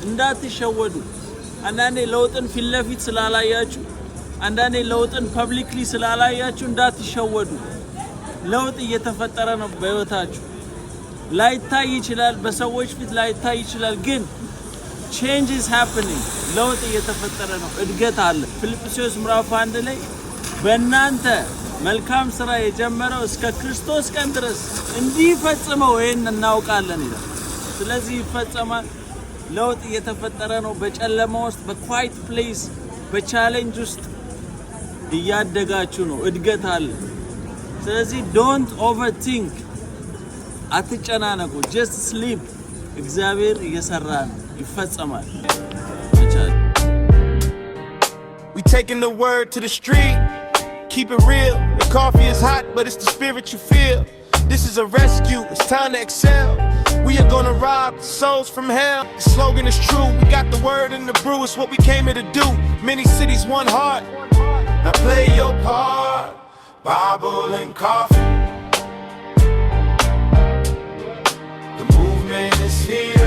እንዳትሸወዱ። አንዳንዴ ለውጥን ፊት ለፊት ስላላያችሁ፣ አንዳንዴ ለውጥን ፐብሊክሊ ስላላያችሁ እንዳትሸወዱ። ለውጥ እየተፈጠረ ነው በህይወታችሁ። ላይታይ ይችላል፣ በሰዎች ፊት ላይታይ ይችላል፣ ግን change is happening። ለውጥ እየተፈጠረ ነው፣ እድገት አለ። ፊልጵስዩስ ምዕራፍ 1 ላይ በእናንተ መልካም ስራ የጀመረው እስከ ክርስቶስ ቀን ድረስ እንዲፈጽመው ይሄን እናውቃለን ይላል። ስለዚህ ይፈጸማል። ለውጥ እየተፈጠረ ነው። በጨለማ ውስጥ በኳይት ፕሌስ በቻሌንጅ ውስጥ እያደጋችሁ ነው፣ እድገት አለ። ስለዚህ don't overthink፣ አትጨናነቁ፣ just sleep። እግዚአብሔር እየሰራ ነው፣ ይፈጸማል። We taking the word to the street, keep it real. The coffee is hot, but it's the spirit you feel. This is a rescue, it's time to excel. We are gonna rob souls from hell. The slogan is true, we got the word in the brew. It's what we came here to do. Many cities, one heart. Now play your part, Bible and coffee. The movement is here.